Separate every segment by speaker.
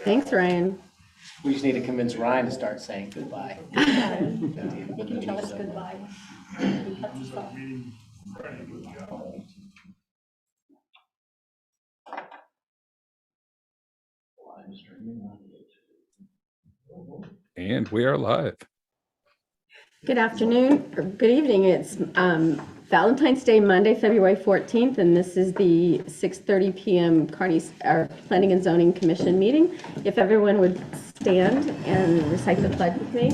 Speaker 1: Thanks, Ryan.
Speaker 2: We just need to convince Ryan to start saying goodbye.
Speaker 3: Can you tell us goodbye?
Speaker 4: And we are live.
Speaker 1: Good afternoon, or good evening. It's Valentine's Day, Monday, February 14th, and this is the 6:30 p.m. Our Planning and Zoning Commission meeting. If everyone would stand and recite the pledge with me.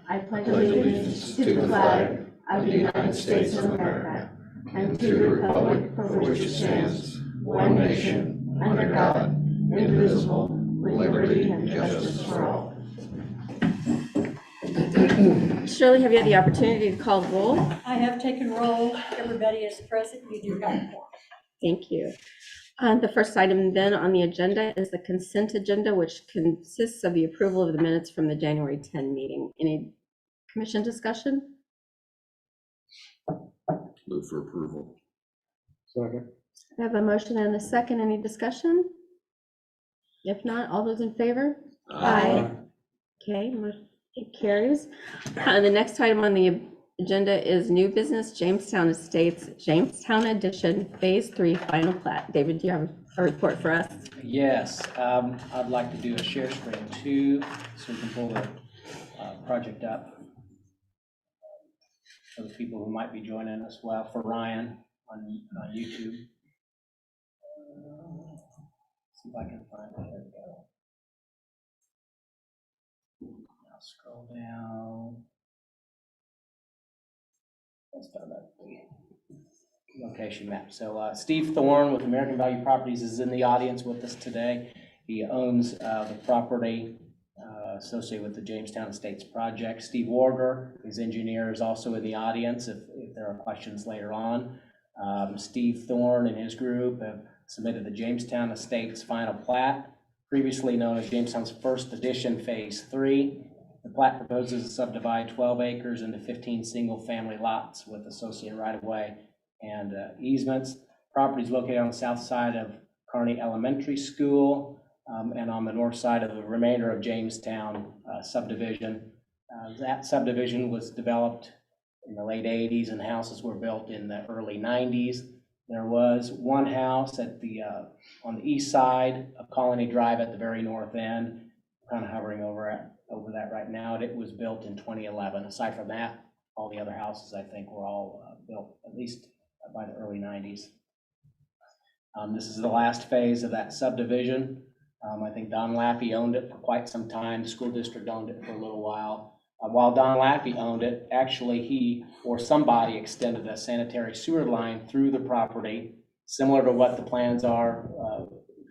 Speaker 1: I pledge allegiance to the flag of the United States of America and to the republic for which it stands, one nation, under God, indivisible, with liberty and justice for all. Shirley, have you had the opportunity to call the roll?
Speaker 3: I have taken roll. Everybody is present. You do have one.
Speaker 1: Thank you. The first item then on the agenda is the consent agenda, which consists of the approval of the minutes from the January 10 meeting. Any commission discussion?
Speaker 4: Move for approval.
Speaker 2: Second.
Speaker 1: I have a motion and a second. Any discussion? If not, all those in favor? Aye. Okay, motion carries. The next item on the agenda is new business, Jamestown Estates, Jamestown Edition, Phase 3 Final Plat. David, do you have a report for us?
Speaker 2: Yes, I'd like to do a share screen too, so we can pull the project up for the people who might be joining us. Well, for Ryan on YouTube. See if I can find it. There we go. Now scroll down. Let's start at the location map. So Steve Thorne with American Value Properties is in the audience with us today. He owns the property associated with the Jamestown Estates project. Steve Warder, his engineer, is also in the audience if there are questions later on. Steve Thorne and his group have submitted the Jamestown Estates final plat, previously known as Jamestown's First Edition Phase 3. The plat proposes to subdivide 12 acres into 15 single-family lots with associated right-of-way and easements. Property is located on the south side of Kearney Elementary School and on the north side of the remainder of Jamestown subdivision. That subdivision was developed in the late 80s and houses were built in the early 90s. There was one house at the on the east side of Colony Drive at the very north end, kind of hovering over that right now. It was built in 2011. Aside from that, all the other houses I think were all built at least by the early 90s. This is the last phase of that subdivision. I think Don Laffey owned it for quite some time. The school district owned it for a little while. While Don Laffey owned it, actually he or somebody extended a sanitary sewer line through the property, similar to what the plans are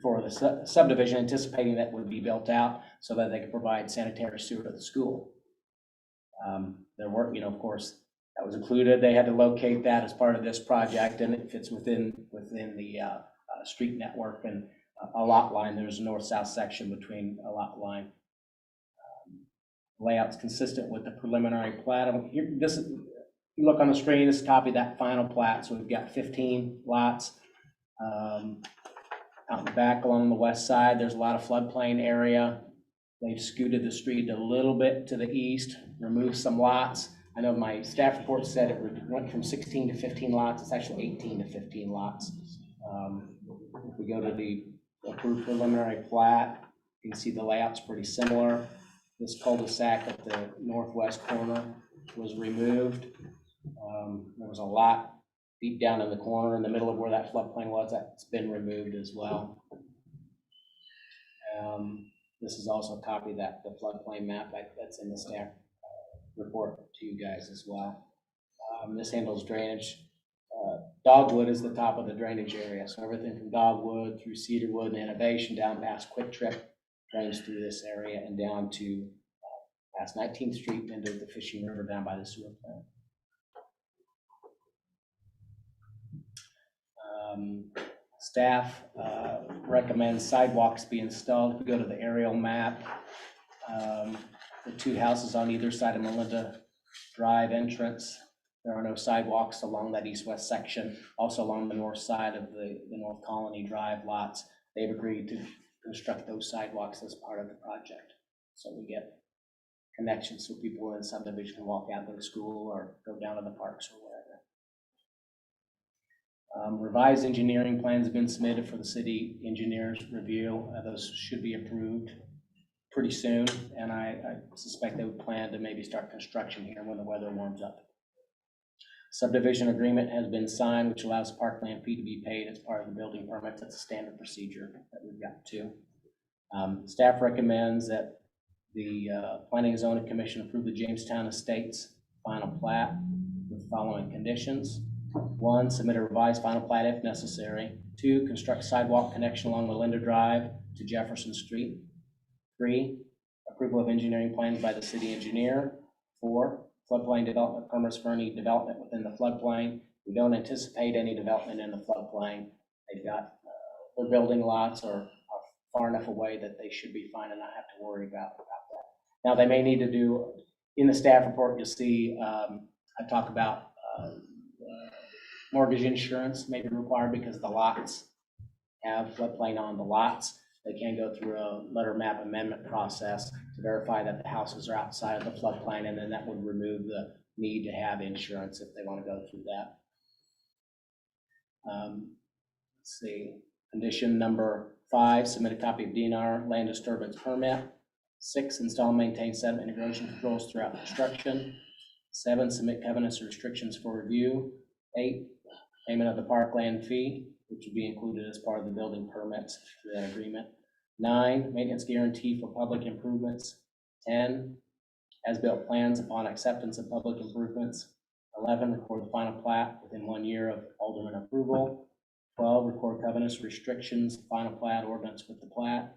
Speaker 2: for the subdivision, anticipating that would be built out so that they could provide sanitary sewer to the school. There were, of course, that was included. They had to locate that as part of this project, and it fits within the street network and a lot line. There's a north-south section between a lot line. Layout's consistent with the preliminary plat. You look on the screen, this is a copy of that final plat. So we've got 15 lots. Out in the back along the west side, there's a lot of floodplain area. They've scooted the street a little bit to the east, removed some lots. I know my staff report said it went from 16 to 15 lots. It's actually 18 to 15 lots. If we go to the approved preliminary plat, you can see the layout's pretty similar. This cul-de-sac at the northwest corner was removed. There was a lot deep down in the corner in the middle of where that floodplain was. That's been removed as well. This is also a copy of the floodplain map that's in the staff report to you guys as well. This handles drainage. Dogwood is the top of the drainage area. So everything from Dogwood through Cedarwood and Innovation down past Quick Trip drains through this area and down to past 19th Street and into the Fishing River down by the sewer plant. Staff recommends sidewalks be installed. If we go to the aerial map, the two houses on either side of Melinda Drive entrance, there are no sidewalks along that east-west section. Also along the north side of the North Colony Drive lots, they've agreed to construct those sidewalks as part of the project. So we get connections so people in the subdivision can walk out, go to school, or go down to the parks or wherever. Revised engineering plans have been submitted for the city engineer's review. Those should be approved pretty soon, and I suspect they would plan to maybe start construction here when the weather warms up. Subdivision agreement has been signed, which allows parkland fee to be paid as part of the building permit. That's a standard procedure that we've got too. Staff recommends that the Planning and Zoning Commission approve the Jamestown Estates final plat with the following conditions. 1, submit a revised final plat if necessary. 2, construct sidewalk connection along Melinda Drive to Jefferson Street. 3, approval of engineering plans by the city engineer. 4, floodplain development permits for any development within the floodplain. We don't anticipate any development in the floodplain. They've got, their building lots are far enough away that they should be fine and not have to worry about that. Now, they may need to do, in the staff report, you'll see, I talk about mortgage insurance may be required because the lots have floodplain on the lots. They can go through a letter map amendment process to verify that the houses are outside of the floodplain, and then that would remove the need to have insurance if they want to go through that. Let's see, condition number 5, submit a copy of DNR land disturbance permit. 6, install and maintain sediment and erosion controls throughout construction. 7, submit covenants or restrictions for review. 8, payment of the parkland fee, which would be included as part of the building permits for that agreement. 9, maintenance guarantee for public improvements. 10, as-built plans upon acceptance of public improvements. 11, record the final plat within 1 year of alderman approval. 12, record covenants, restrictions, final plat, ordinance with the plat.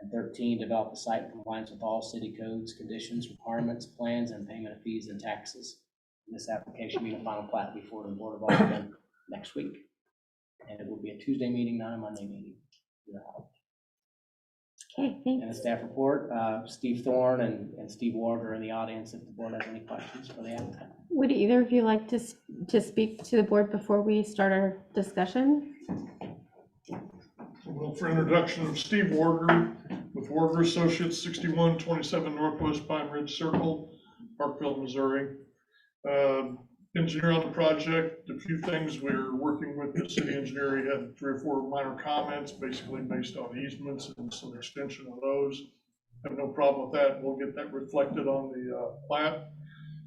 Speaker 2: And 13, develop the site in compliance with all city codes, conditions, requirements, plans, and payment of fees and taxes. This application being a final plat before the Board of Aldermen next week. And it will be a Tuesday meeting, not a Monday meeting.
Speaker 1: Okay, thanks.
Speaker 2: And a staff report, Steve Thorne and Steve Ward are in the audience if the board has any questions for the applicant.
Speaker 1: Would either of you like to speak to the board before we start our discussion?
Speaker 5: Well, for introduction of Steve Warder with Warder Associates, 6127 Northwest Pine Ridge Circle, Parkville, Missouri. Engineer on the project, a few things we're working with the city engineer. He had 3 or 4 minor comments, basically based on easements and some extension of those. Have no problem with that. We'll get that reflected on the plat.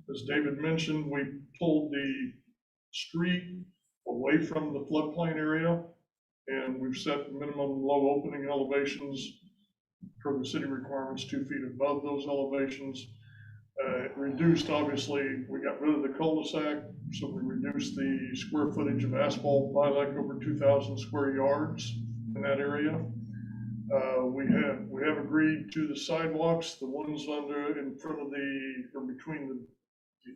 Speaker 5: As David mentioned, we pulled the street away from the floodplain area, and we've set minimum low opening elevations for the city requirements 2 feet above those elevations. Reduced, obviously, we got rid of the cul-de-sac, so we reduced the square footage of asphalt by like over 2,000 square yards in that area. We have agreed to the sidewalks, the ones in front of or between the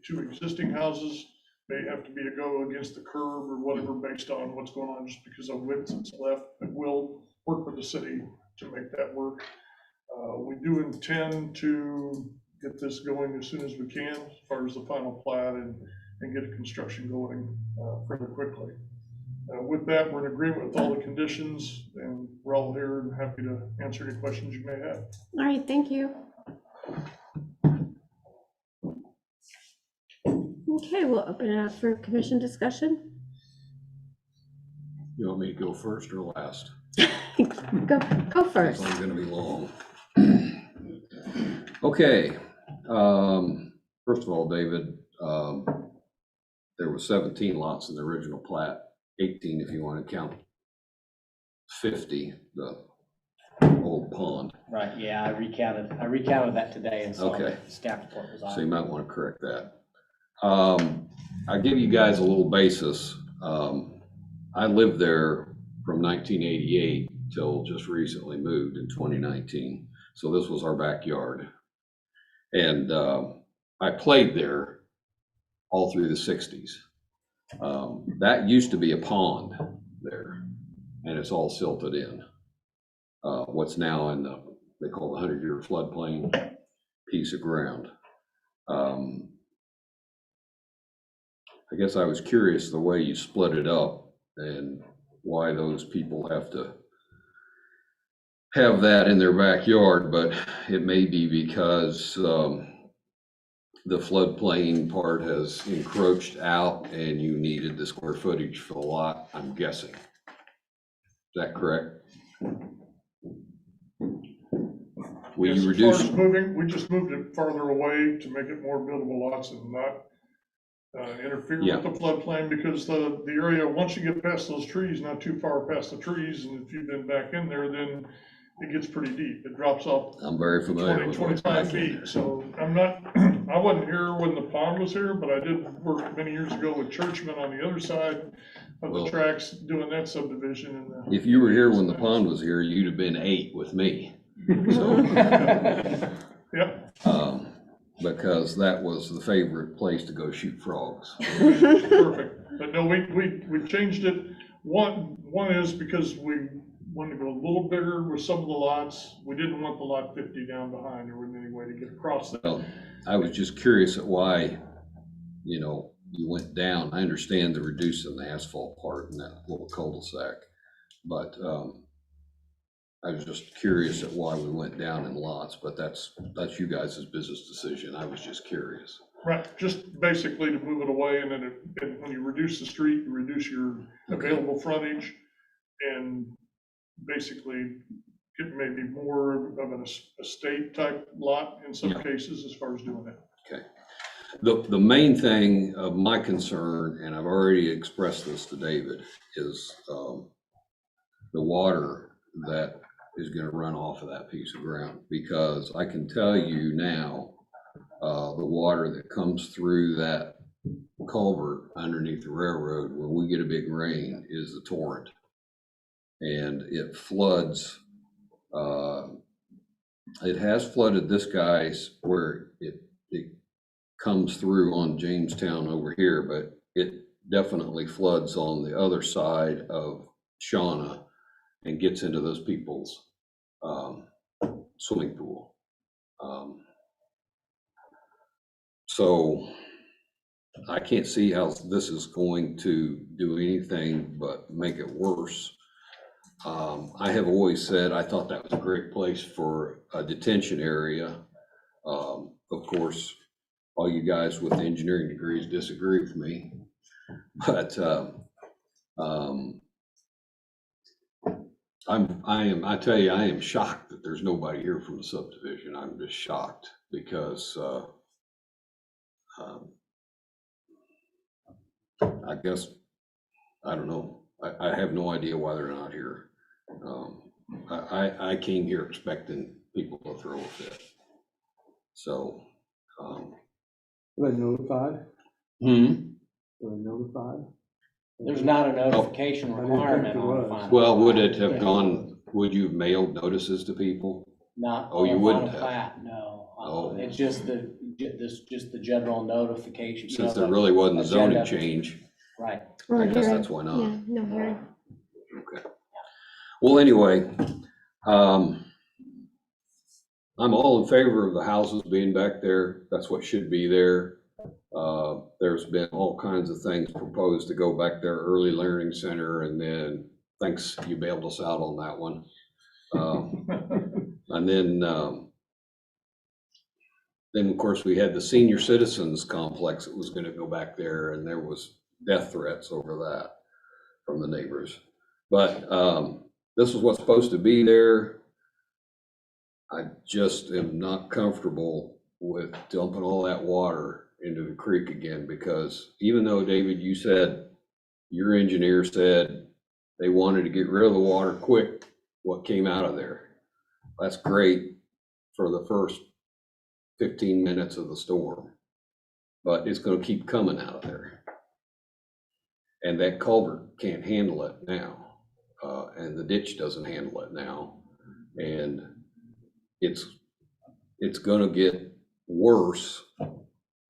Speaker 5: 2 existing houses may have to be a go against the curb or whatever based on what's going on, just because of width that's left. But we'll work with the city to make that work. We do intend to get this going as soon as we can, as far as the final plat, and get construction going fairly quickly. With that, we're in agreement with all the conditions, and we're all here and happy to answer any questions you may have.
Speaker 1: All right, thank you. Okay, we'll open it up for commission discussion.
Speaker 4: You want me to go first or last?
Speaker 1: Go first.
Speaker 4: It's only gonna be long. Okay, first of all, David, there were 17 lots in the original plat, 18 if you want to count 50, the old pond.
Speaker 2: Right, yeah, I recounted that today, and so
Speaker 4: Okay.
Speaker 2: the staff report was
Speaker 4: So you
Speaker 2: on.
Speaker 4: might want to correct that. I'll give you guys a little basis. I lived there from 1988 till just recently moved in 2019. So this was our backyard. And I played there all through the 60s. That used to be a pond there, and it's all silted in. What's now in they call the 100-year floodplain piece of ground. I guess I was curious the way you split it up and why those people have to have that in their backyard, but it may be because the floodplain part has encroached out and you needed the square footage for the lot, I'm guessing. Is that correct? Will
Speaker 5: Yes,
Speaker 4: you
Speaker 5: as far
Speaker 4: reduce?
Speaker 5: as moving, we just moved it farther away to make it more buildable lots and not interfere
Speaker 4: Yeah.
Speaker 5: with the floodplain, because the area, once you get past those trees, not too far past the trees, and if you've been back in there, then it gets pretty deep. It drops off
Speaker 4: I'm very familiar
Speaker 5: 20,
Speaker 4: with what's
Speaker 5: 25
Speaker 4: back in
Speaker 5: feet.
Speaker 4: there.
Speaker 5: So I'm not, I wasn't here when the pond was here, but I did work many years ago with Churchman on the other side of
Speaker 4: Well,
Speaker 5: the tracks doing that subdivision. And
Speaker 4: If you were here when the pond was here, you'd have been 8 with me. So,
Speaker 5: Yep.
Speaker 4: because that was the favorite place to go shoot frogs.
Speaker 5: Perfect. But no, we changed it. One is because we wanted to go a little bigger with some of the lots. We didn't want the lot 50 down behind. There wasn't any way to get across that.
Speaker 4: Well, I was just curious at why, you went down. I understand the reducing the asphalt part in that little cul-de-sac, but I was just curious at why we went down in lots, but that's you guys' business decision. I was just curious.
Speaker 5: Right, just basically to move it away, and then and when you reduce the street, you reduce your available frontage, and basically get maybe more of an estate type lot in some
Speaker 4: Yeah.
Speaker 5: cases as far as doing that.
Speaker 4: Okay. The main thing of my concern, and I've already expressed this to David, is the water that is gonna run off of that piece of ground. Because I can tell you now, the water that comes through that culvert underneath the railroad, when we get a big rain, is the torrent. And it floods, it has flooded this guy's where it comes through on Jamestown over here, but it definitely floods on the other side of Shauna and gets into those people's swimming pool. So I can't see how this is going to do anything but make it worse. I have always said I thought that was a great place for a detention area. Of course, all you guys with engineering degrees disagree with me, but I tell you, I am shocked that there's nobody here from the subdivision. I'm just shocked because I guess, I don't know. I have no idea why they're not here. I came here expecting people to throw a fit. So,
Speaker 6: Were they notified?
Speaker 4: hmm.
Speaker 6: Were they notified?
Speaker 2: There's not a notification
Speaker 6: I didn't think
Speaker 2: requirement
Speaker 6: there
Speaker 2: on a
Speaker 6: was.
Speaker 2: final.
Speaker 4: Well, would it have
Speaker 2: Yeah.
Speaker 4: gone, would you have mailed notices to people?
Speaker 2: Not
Speaker 4: Oh, you
Speaker 2: on a
Speaker 4: wouldn't
Speaker 2: final
Speaker 4: have.
Speaker 2: plat, no.
Speaker 4: Oh.
Speaker 2: It's just just the general notification.
Speaker 4: Since there really wasn't a zoning change,
Speaker 2: Right.
Speaker 4: I guess that's why not.
Speaker 7: Yeah, no hearing.
Speaker 4: Okay. Well, anyway, I'm all in favor of the houses being back there. That's what should be there. There's been all kinds of things proposed to go back there, early learning center, and then, thanks, you bailed us out on that one. And then of course, we had the senior citizens complex that was gonna go back there, and there was death threats over that from the neighbors. But this is what's supposed to be there. I just am not comfortable with dumping all that water into the creek again, because even though, David, you said, your engineer said they wanted to get rid of the water quick, what came out of there? That's great for the first 15 minutes of the storm, but it's gonna keep coming out of there. And that culvert can't handle it now, and the ditch doesn't handle it now. And it's gonna get worse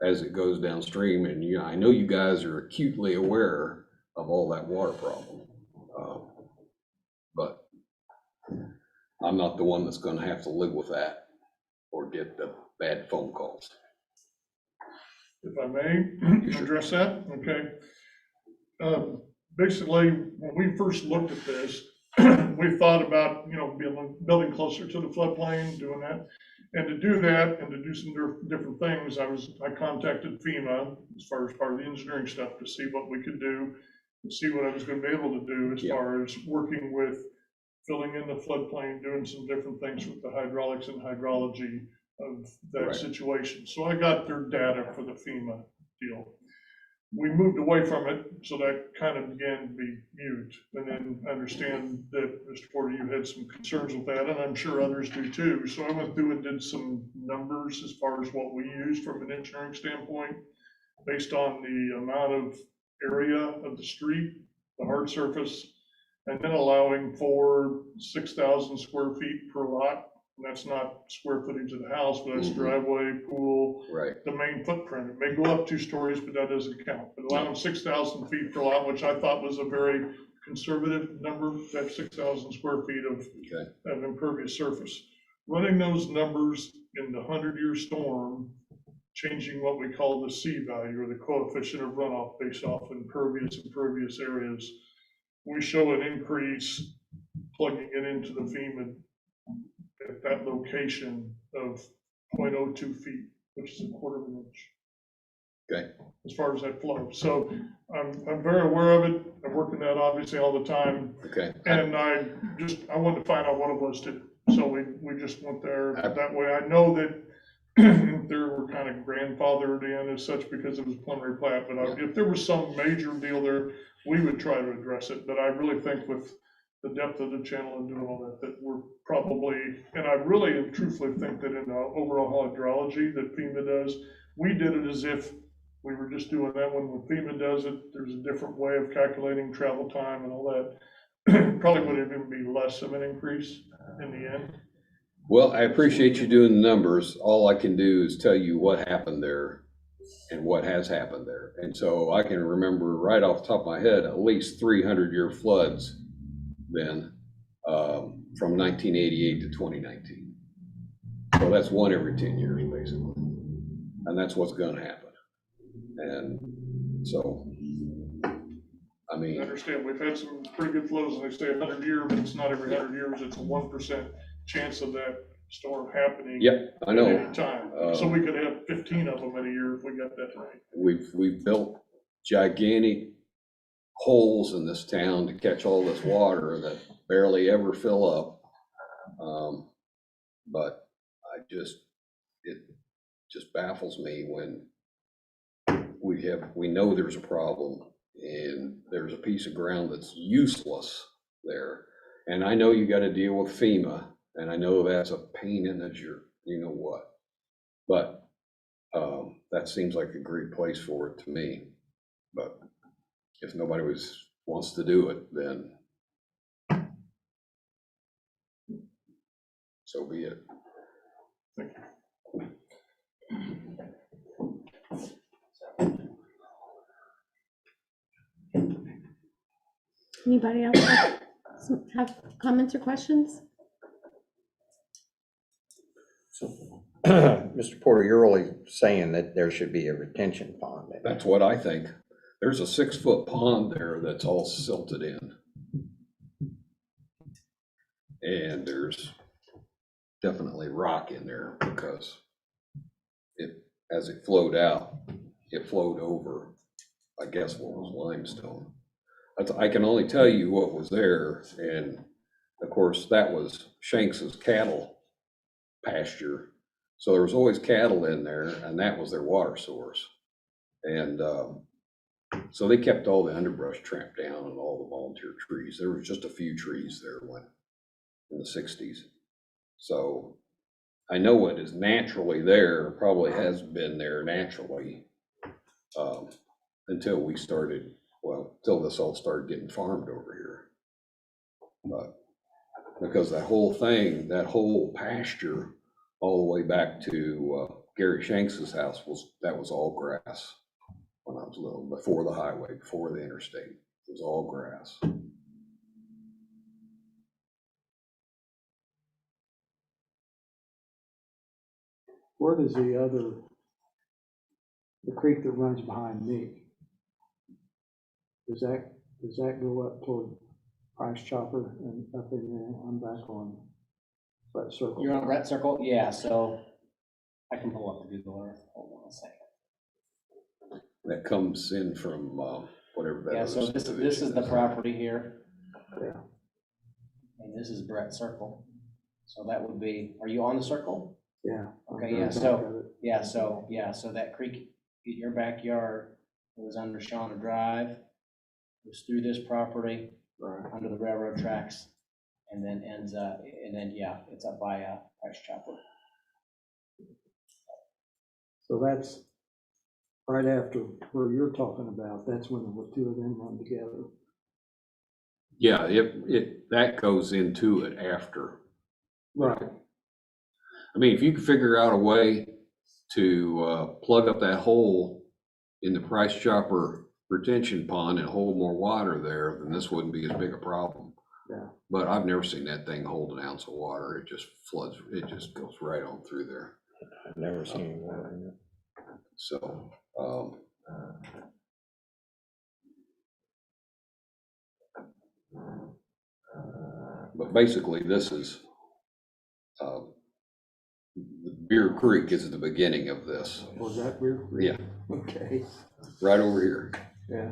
Speaker 4: as it goes downstream. And I know you guys are acutely aware of all that water problem. But I'm not the one that's gonna have to live with that or get the bad phone calls.
Speaker 5: If I may address that, okay. Basically, when we first looked at this, we thought about, building closer to the floodplain, doing that. And to do that and to do some different things, I contacted FEMA as far as part of the engineering stuff to see what we could do, and see what I was gonna be able to do as
Speaker 4: Yeah.
Speaker 5: far as working with filling in the floodplain, doing some different things with the hydraulics and hydrology of that
Speaker 4: Right.
Speaker 5: situation. So I got their data for the FEMA deal. We moved away from it, so that kind of began to be mute. And then I understand that, Mr. Porter, you had some concerns with that, and I'm sure others do too. So I went through and did some numbers as far as what we used from an engineering standpoint, based on the amount of area of the street, the hard surface, and then allowing for 6,000 square feet per lot. And that's not square footage of the house, but that's
Speaker 4: Mhm.
Speaker 5: driveway, pool,
Speaker 4: Right.
Speaker 5: the main footprint. It may go up 2 stories, but that doesn't count. But allowing 6,000 feet per lot, which I thought was a very conservative number, that 6,000 square feet
Speaker 4: Okay.
Speaker 5: of impervious surface. Running those numbers in the 100-year storm, changing what we call the C value, or the coefficient of runoff based off impervious areas, we show an increase plugging it into the FEMA at that location of 0.02 feet, which is a quarter of an inch.
Speaker 4: Okay.
Speaker 5: As far as that flow. So I'm very aware of it. I'm working that obviously all the time.
Speaker 4: Okay.
Speaker 5: And I wanted to find out what it was too. So we just went there that way. I know that they were kind of grandfathered in as such because it was preliminary plat, but if there was some major deal there, we would try to address it. But I really think with the depth of the channel and doing all that, that we're probably, and I really and truthfully think that in the overall hydrology that FEMA does, we did it as if we were just doing that one. When FEMA does it, there's a different way of calculating travel time and all that. Probably would even be less of an increase in the end.
Speaker 4: Well, I appreciate you doing the numbers. All I can do is tell you what happened there and what has happened there. And so I can remember right off the top of my head, at least 300-year floods then, from 1988 to 2019. So that's one every 10 years, basically. And that's what's gonna happen. And so, I
Speaker 5: I
Speaker 4: mean,
Speaker 5: understand, we've had some pretty good flows, and they say 100 years, but it's not every 100 years, it's a 1% chance of that storm happening.
Speaker 4: yep, I
Speaker 5: At
Speaker 4: know.
Speaker 5: any time, so we could have 15 of them in a year if we got that right.
Speaker 4: We've built gigantic holes in this town to catch all this water that barely ever fill up. But it just baffles me when we know there's a problem and there's a piece of ground that's useless there. And I know you gotta deal with FEMA, and I know that's a pain in the you know what. But, that seems like a great place for it to me. But if nobody wants to do it, then so be it.
Speaker 1: Anybody else have comments or questions?
Speaker 7: So, Mr. Porter, you're really saying that there should be a retention pond there.
Speaker 4: That's what I think. There's a 6-foot pond there that's all silted in. And there's definitely rock in there because as it flowed out, it flowed over, I guess what was limestone. I can only tell you what was there, and of course, that was Shanks's cattle pasture. So there was always cattle in there, and that was their water source. And so they kept all the underbrush tramped down and all the volunteer trees. There was just a few trees there in the 60s. So I know it is naturally there, probably has been there naturally until we started, until this all started getting farmed over here. But because that whole thing, that whole pasture, all the way back to Gary Shanks's house that was all grass when I was little, before the highway, before the interstate. It was all grass.
Speaker 6: Where does the creek that runs behind me, does that go up toward Price Chopper and up in there, I'm back on Brett Circle.
Speaker 2: You're on Brett Circle? Yeah, so I can pull up the Google Earth. Hold on a second.
Speaker 4: That comes in from, whatever that
Speaker 2: Yeah,
Speaker 4: is.
Speaker 2: so this is the property here.
Speaker 6: Yeah.
Speaker 2: And this is Brett Circle. So that would be, are you on the circle?
Speaker 6: Yeah.
Speaker 2: Okay,
Speaker 6: I'm
Speaker 2: yeah,
Speaker 6: back
Speaker 2: so-
Speaker 6: of it.
Speaker 2: So that creek, your backyard was under Shauna Drive, goes through this property,
Speaker 6: Right.
Speaker 2: under the railroad tracks, and then ends up, it's up by Price Chopper.
Speaker 6: So that's right after where you're talking about, that's when the two of them run together.
Speaker 4: Yeah, that goes into it after.
Speaker 6: Right.
Speaker 4: I mean, if you could figure out a way to plug up that hole in the Price Chopper retention pond and hold more water there, then this wouldn't be as big a problem.
Speaker 6: Yeah.
Speaker 4: But I've never seen that thing hold an ounce of water. It just floods, it just goes right on through there.
Speaker 7: I've never seen any water in it.
Speaker 4: So, but basically this is, Beer Creek is the beginning of this.
Speaker 6: Was that weird?
Speaker 4: Yeah,
Speaker 6: Okay,
Speaker 4: right over here.
Speaker 6: yeah.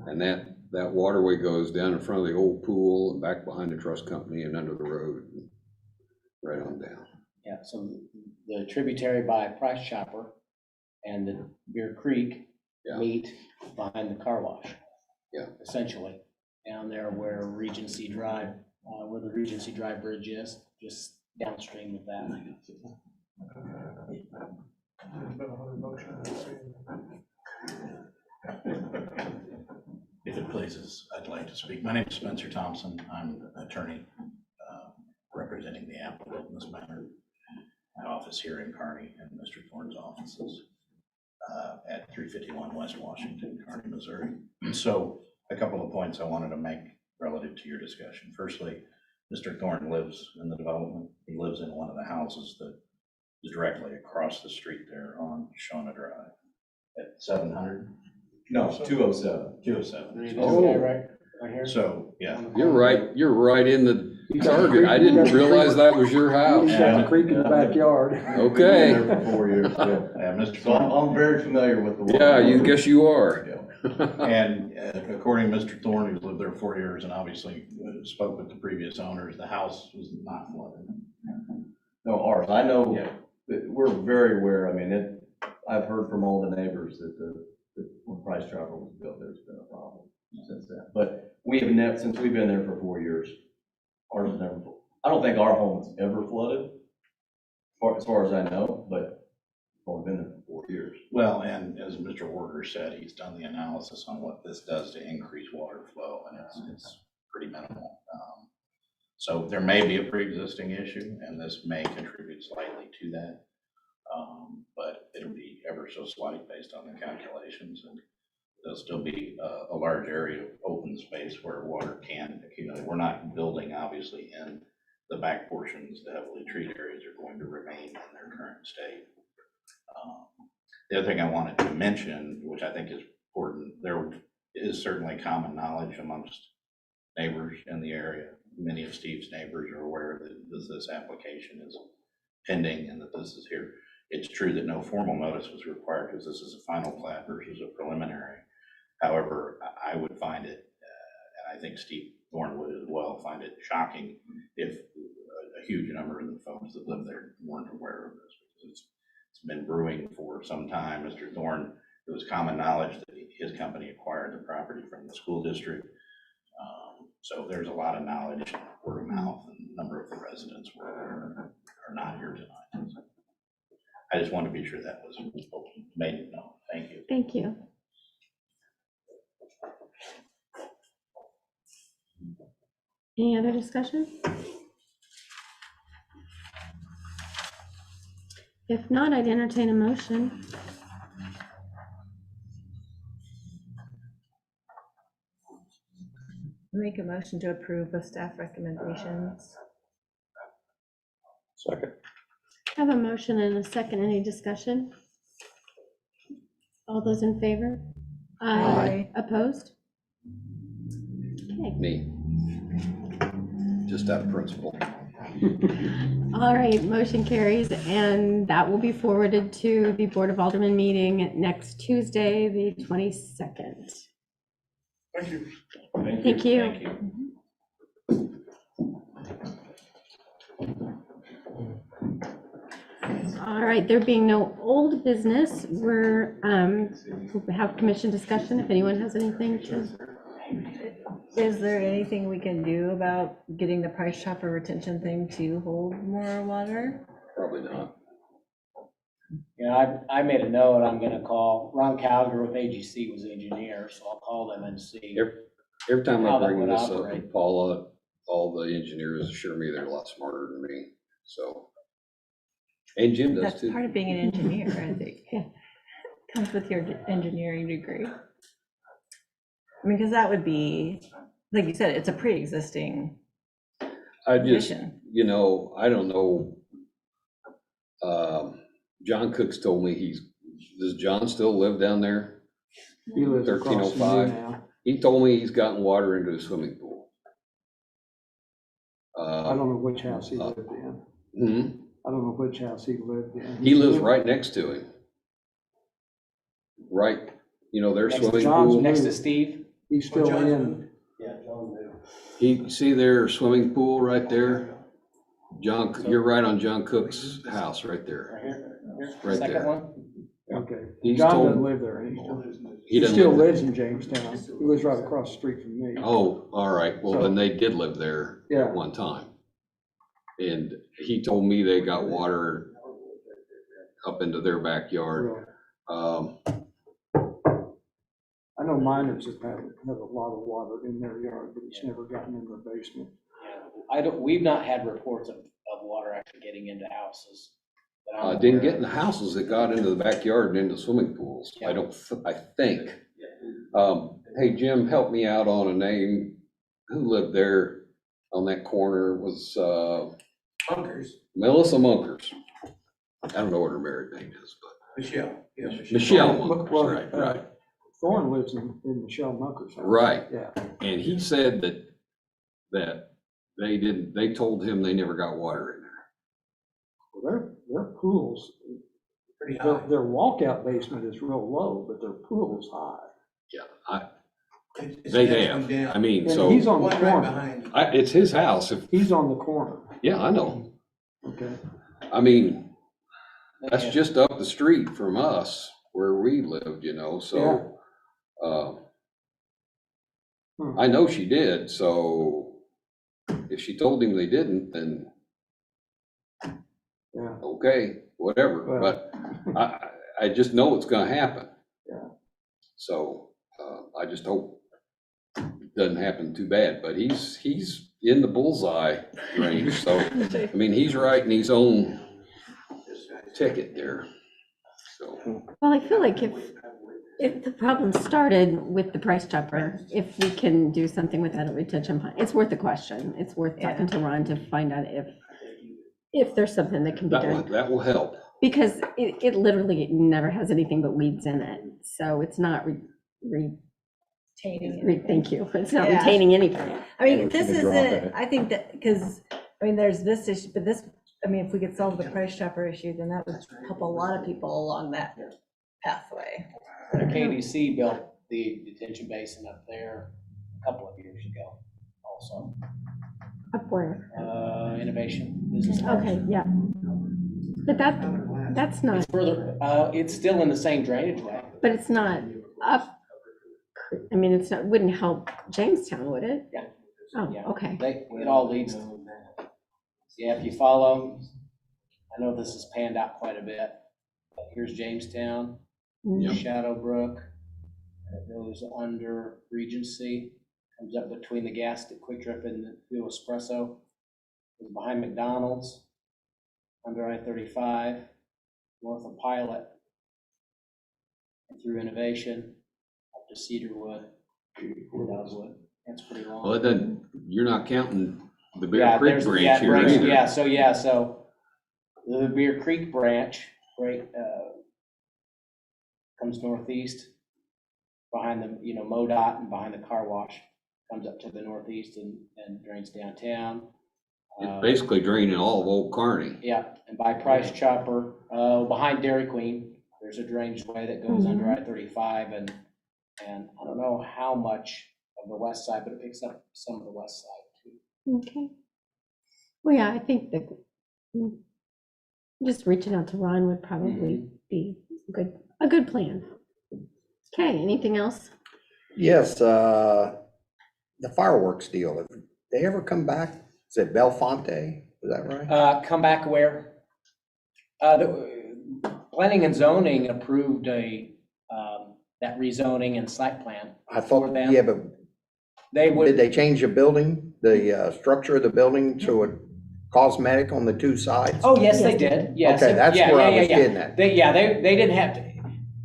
Speaker 4: And that waterway goes down in front of the old pool and back behind the trust company and under the road, right on down.
Speaker 2: Yeah, so the tributary by Price Chopper and the Beer Creek
Speaker 4: Yeah.
Speaker 2: meet behind the car wash.
Speaker 4: Yeah.
Speaker 2: Essentially, down there where Regency Drive, where the Regency Drive Bridge is, just downstream of that.
Speaker 8: If it pleases, I'd like to speak. My name is Spencer Thompson. I'm an attorney representing the applicant in this matter. My office here in Kearney and Mr. Thorne's offices at 351 West Washington, Kearney, Missouri. And so a couple of points I wanted to make relative to your discussion. Firstly, Mr. Thorne lives in the development. He lives in one of the houses that is directly across the street there on Shauna Drive at 700.
Speaker 9: No, 207.
Speaker 8: 207.
Speaker 2: This
Speaker 4: Oh.
Speaker 2: guy right here.
Speaker 8: So, yeah.
Speaker 4: You're right in the
Speaker 6: You got the
Speaker 4: target.
Speaker 6: creek-
Speaker 4: I
Speaker 6: you
Speaker 4: didn't
Speaker 6: got the
Speaker 4: realize
Speaker 6: creek-
Speaker 4: that was your
Speaker 6: You
Speaker 4: house.
Speaker 6: got the creek in the backyard.
Speaker 4: Okay.
Speaker 9: Been there for 4 years, yeah.
Speaker 8: Yeah, Mr.
Speaker 9: So I'm
Speaker 8: Thorne,
Speaker 9: very familiar with the. water.
Speaker 4: Yeah, you guess you are.
Speaker 9: Yeah.
Speaker 8: and according to Mr. Thorne, who's lived there 4 years and obviously spoke with the previous owners, the house was not flooded.
Speaker 9: No, ours, I know,
Speaker 8: Yeah.
Speaker 9: that we're very aware, I mean, I've heard from all the neighbors that that when Price Chopper was built, there's been a problem since then. But we have never, since we've been there for 4 years, ours has never, I don't think our home has ever flooded, as far as I know, but we've only been there for 4 years.
Speaker 8: Well, and as Mr. Warder said, he's done the analysis on what this does to increase water flow, and it's pretty minimal. So there may be a pre-existing issue, and this may contribute slightly to that. But it'll be ever so slight based on the calculations, and there'll still be a large area of open space where water can accumulate. We're not building, obviously, in the back portions. The heavily treated areas are going to remain in their current state. The other thing I wanted to mention, which I think is important, there is certainly common knowledge amongst neighbors in the area. Many of Steve's neighbors are aware that this application is pending and that this is here. It's true that no formal notice was required because this is a final plat versus a preliminary. However, I would find it, and I think Steve Thorne would as well, find it shocking if a huge number of the folks that live there weren't aware of this, because it's been brewing for some time. Mr. Thorne, it was common knowledge that his company acquired the property from the school district. So there's a lot of knowledge, word of mouth, and a number of the residents are not here tonight. So I just wanted to be sure that was made known. Thank you.
Speaker 1: Thank you. Any other discussion? If not, I'd entertain a motion.
Speaker 10: Make a motion to approve the staff recommendations.
Speaker 7: Second.
Speaker 1: I have a motion and a second. Any discussion? All those in favor?
Speaker 10: Aye.
Speaker 1: Opposed? Okay.
Speaker 4: Me. Just out of principle.
Speaker 1: All right, motion carries, and that will be forwarded to the Board of Aldermen meeting next Tuesday, the 22nd.
Speaker 5: Thank you.
Speaker 1: Thank you.
Speaker 2: Thank you.
Speaker 1: All right, there being no old business, we'll have commission discussion if anyone has anything to.
Speaker 10: Is there anything we can do about getting the price chopper retention thing to hold more water?
Speaker 4: Probably not.
Speaker 2: You know, I made a note, I'm gonna call, Ron Calgar with AGC was the engineer, so I'll call them and see.
Speaker 4: Every time I
Speaker 2: How that
Speaker 4: bring
Speaker 2: would
Speaker 4: this up
Speaker 2: operate.
Speaker 4: with Paula, all the engineers assure me they're a lot smarter than me, so. And Jim does
Speaker 10: That's
Speaker 4: too.
Speaker 10: part of being an engineer, I think. Comes with your engineering degree. I mean, because that would be, like you said, it's a pre-existing
Speaker 4: I just,
Speaker 10: condition.
Speaker 4: you know, I don't know. John Cooks told me does John still live down there?
Speaker 6: He lives across from
Speaker 4: 1305.
Speaker 6: you now.
Speaker 4: He told me he's gotten water into his swimming pool.
Speaker 6: I don't know which house he lived in.
Speaker 4: Mhm.
Speaker 6: I don't know which house he lived in.
Speaker 4: He lives right next to him. Right, you know, their
Speaker 2: Next to
Speaker 4: swimming
Speaker 6: John's
Speaker 4: pool.
Speaker 2: Next to Steve?
Speaker 6: He's still in.
Speaker 4: See their swimming pool right there? John, you're right on John Cook's house right there.
Speaker 2: Right here?
Speaker 4: Right
Speaker 2: Second
Speaker 4: there.
Speaker 2: one?
Speaker 6: Okay.
Speaker 4: He's
Speaker 6: John
Speaker 4: told-
Speaker 6: doesn't live there anymore.
Speaker 4: He
Speaker 6: He
Speaker 4: doesn't
Speaker 6: still
Speaker 4: live there.
Speaker 6: lives in Jamestown. He lives right across the street from me.
Speaker 4: Oh, all right, well, then they did live there
Speaker 6: Yeah.
Speaker 4: at one time. And he told me they got water up into their backyard.
Speaker 6: Well, I know miners have had a lot of water in their yard, but it's never gotten in their basement.
Speaker 2: Yeah, we've not had reports of water actually getting into houses. that I'm
Speaker 4: Didn't
Speaker 2: aware
Speaker 4: get
Speaker 2: of.
Speaker 4: in the houses, it got into the backyard and into swimming pools, I think. Hey, Jim, help me out on a name, who lived there on that corner, was,
Speaker 11: Bunkers,
Speaker 4: Melissa Munkers. I don't know what her married name is, but
Speaker 11: Michelle.
Speaker 4: Michelle
Speaker 6: Well,
Speaker 4: Munkers, right.
Speaker 6: Thorne lives in Michelle Mucker's house.
Speaker 4: Right.
Speaker 6: Yeah.
Speaker 4: And he said that they told him they never got water in there.
Speaker 6: Well, their pools,
Speaker 11: Pretty
Speaker 6: their,
Speaker 11: high.
Speaker 6: their walkout basement is real low, but their pool's high.
Speaker 4: Yeah,
Speaker 11: It's
Speaker 4: they
Speaker 11: the next
Speaker 4: have,
Speaker 11: one down.
Speaker 4: I mean,
Speaker 6: And
Speaker 4: so,
Speaker 6: he's on the
Speaker 11: One right
Speaker 6: corner.
Speaker 11: behind you.
Speaker 4: it's his house,
Speaker 6: He's on the corner.
Speaker 4: yeah, I know.
Speaker 6: Okay.
Speaker 4: I mean, that's
Speaker 2: Yeah.
Speaker 4: just up the street from us where we lived, you know, so, I know she did, so if she told him they didn't, then
Speaker 6: Yeah.
Speaker 4: okay, whatever,
Speaker 6: Well.
Speaker 4: but I just know it's gonna happen.
Speaker 6: Yeah.
Speaker 4: So, I just hope it doesn't happen too bad, but he's in the bullseye range, so, I mean, he's writing his own ticket there, so.
Speaker 1: Well, I feel like if the problem started with the price chopper, if we can do something with that retention pond, it's worth a question. It's worth talking to Ron to find out if there's something that can be done.
Speaker 4: That will help.
Speaker 1: Because it literally never has anything but weeds in it, so it's not thank you, it's not
Speaker 10: Yeah.
Speaker 1: retaining anything.
Speaker 10: I mean, this is it, I think that, because, I mean, there's this issue, but this, I mean, if we could solve the price chopper issue, then that would help a lot of people along that pathway.
Speaker 2: KDC built the detention basin up there a couple of years ago also.
Speaker 1: Up where?
Speaker 2: Innovation Business Park.
Speaker 1: Okay, yeah. But that's not,
Speaker 2: It's further, it's still in the same drainage way.
Speaker 1: but it's not up, I mean, wouldn't help Jamestown, would it?
Speaker 2: Yeah.
Speaker 1: Oh,
Speaker 2: Yeah.
Speaker 1: okay.
Speaker 2: It all leads to, yeah, if you follow, I know this is panned out quite a bit, but here's Jamestown,
Speaker 1: Mm.
Speaker 2: Shadowbrook, and it goes under Regency, comes up between the Quick Trip and the Fuel Espresso, goes behind McDonald's, under I-35, north of Pilot, and through Innovation, up to Cedarwood, and Dogwood. That's pretty long.
Speaker 4: Well, it doesn't, you're not counting the
Speaker 2: Yeah,
Speaker 4: Bear Creek
Speaker 2: there's-
Speaker 4: branch
Speaker 2: yeah,
Speaker 4: here
Speaker 2: branch-
Speaker 4: either.
Speaker 2: So the Bear Creek branch, right, comes northeast behind the, MoDOT and behind the car wash, comes up to the northeast and drains downtown.
Speaker 4: It's basically draining all of Old Kearney.
Speaker 2: Yeah, and by Price Chopper, behind Dairy Queen, there's a drainage way that goes under I-35, and I don't know how much of the west side, but it picks up some of the west side too.
Speaker 1: Okay. Well, yeah, I think that just reaching out to Ron would probably be a good plan. Okay, anything else?
Speaker 7: Yes, the fireworks deal, have they ever come back? Is it Belfonte? Is that right?
Speaker 2: Come back where? The planning and zoning approved that rezoning and site plan.
Speaker 7: I
Speaker 2: for
Speaker 7: thought,
Speaker 2: them.
Speaker 7: yeah, but
Speaker 2: They
Speaker 7: did
Speaker 2: would,
Speaker 7: they change the building, the structure of the building to a cosmetic on the two sides?
Speaker 2: oh, yes, they did, yes.
Speaker 7: Okay, that's
Speaker 2: Yeah,
Speaker 7: where I
Speaker 2: yeah,
Speaker 7: was
Speaker 2: yeah,
Speaker 7: getting at.
Speaker 2: They didn't have to,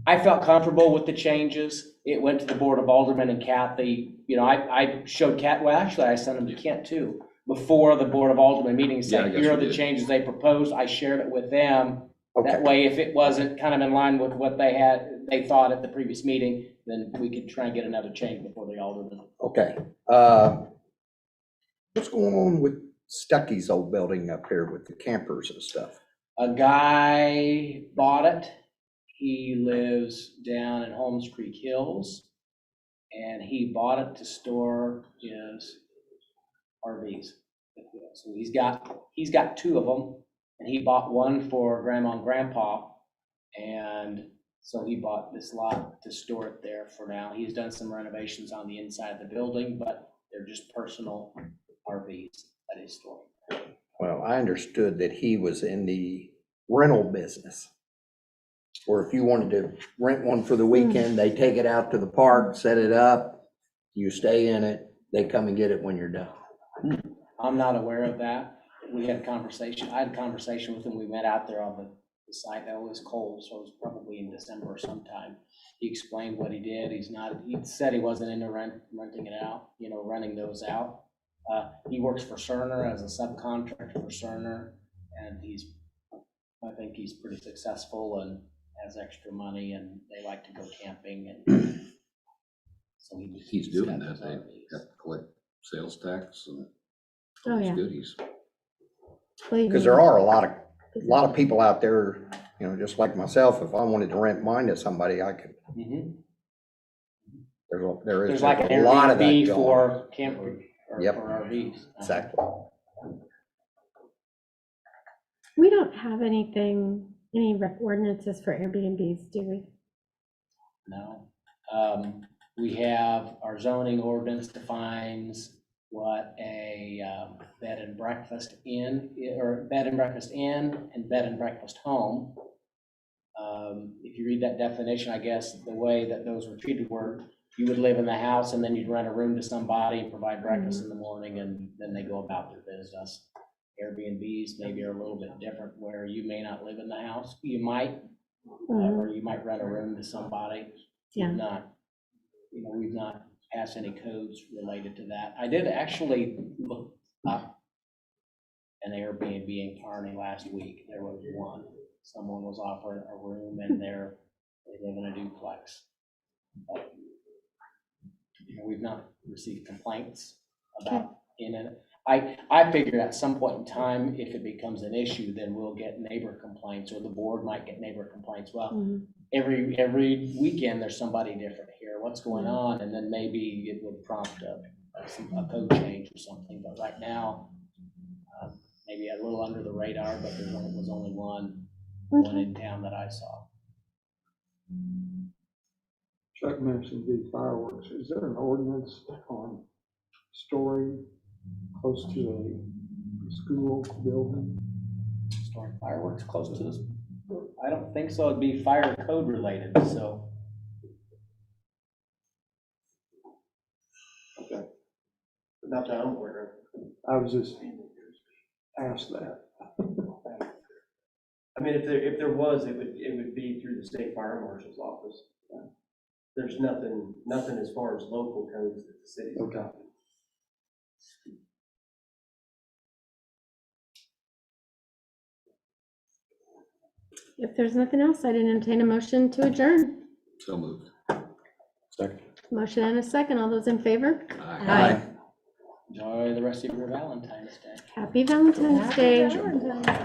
Speaker 2: I felt comfortable with the changes. It went to the Board of Aldermen and Kathy, you know, I showed well, actually, I sent them to Kent too, before the Board of Aldermen meeting,
Speaker 4: Yeah, I
Speaker 2: said,
Speaker 4: guess
Speaker 2: here are
Speaker 4: you
Speaker 2: the
Speaker 4: did.
Speaker 2: changes they proposed. I shared it with them. That
Speaker 7: Okay,
Speaker 2: way, if it wasn't kind of in line with what they thought at the previous meeting, then we could try and get another change before the Aldermen.
Speaker 7: okay. What's going on with Stuckey's old building up here with the campers and stuff?
Speaker 2: A guy bought it. He lives down in Holmes Creek Hills, and he bought it to store his RVs. So he's got two of them, and he bought one for grandma and grandpa, and so he bought this lot to store it there for now. He's done some renovations on the inside of the building, but they're just personal RVs that he's storing.
Speaker 7: Well, I understood that he was in the rental business. Or if you wanted to rent one for the weekend, they take it out to the park, set it up, you stay in it, they come and get it when you're done.
Speaker 2: I'm not aware of that. We had a conversation, I had a conversation with him. We went out there on the site. That was cold, so it was probably in December sometime. He explained what he did. He said he wasn't into renting it out, you know, renting those out. He works for Cerner as a subcontractor for Cerner, and I think he's pretty successful and has extra money, and they like to go camping, and so
Speaker 4: He's doing
Speaker 2: got
Speaker 4: that,
Speaker 2: those
Speaker 4: they
Speaker 2: RVs.
Speaker 4: have to collect sales tax and
Speaker 1: Oh,
Speaker 4: all those
Speaker 1: yeah.
Speaker 4: goodies.
Speaker 7: Because there are a lot of people out there, you know, just like myself, if I wanted to rent mine to somebody, I could.
Speaker 2: Mhm.
Speaker 7: There is
Speaker 2: There's like an
Speaker 7: a lot of that
Speaker 2: Airbnb
Speaker 7: going on.
Speaker 2: for camping, or
Speaker 7: Yep.
Speaker 2: for RVs.
Speaker 7: Exactly.
Speaker 1: We don't have any ordinances for Airbnbs, do we?
Speaker 2: No. We have, our zoning ordinance defines what a bed and breakfast inn, or bed and breakfast inn and bed and breakfast home. If you read that definition, I guess the way that those were treated were, you would live in the house and then you'd rent a room to somebody and provide breakfast in the morning, and then they go about their business. Airbnbs maybe are a little bit different, where you may not live in the house. You might, or you might rent a room to somebody.
Speaker 1: Yeah.
Speaker 2: We've not passed any codes related to that. I did actually look up an Airbnb in Kearney last week. There was one. Someone was offering a room, and they live in a duplex. But, we've not received complaints about in it. I figured at some point in time, if it becomes an issue, then we'll get neighbor complaints, or the board might get neighbor complaints. Well, every weekend, there's somebody different here. What's going on? And then maybe it would prompt a code change or something. But right now, maybe a little under the radar, but there was only one in town that I saw.
Speaker 6: Chuck mentioned the fireworks. Is there an ordinance on storing close to a school building?
Speaker 2: Storing fireworks close to this? I don't think so. It'd be fire code related, so.
Speaker 6: Okay,
Speaker 11: Not that I'm aware
Speaker 6: I was just asked that.
Speaker 11: of. I mean, if there was, it would be through the state fire marshal's office. There's nothing as far as local codes that the city's
Speaker 6: Okay.
Speaker 11: got.
Speaker 1: If there's nothing else, I'd entertain a motion to adjourn.
Speaker 4: So moved.
Speaker 7: Second.
Speaker 1: Motion and a second. All those in favor?
Speaker 7: Aye.
Speaker 2: Enjoy the rest of your Valentine's Day.
Speaker 1: Happy Valentine's Day.
Speaker 10: Valentine's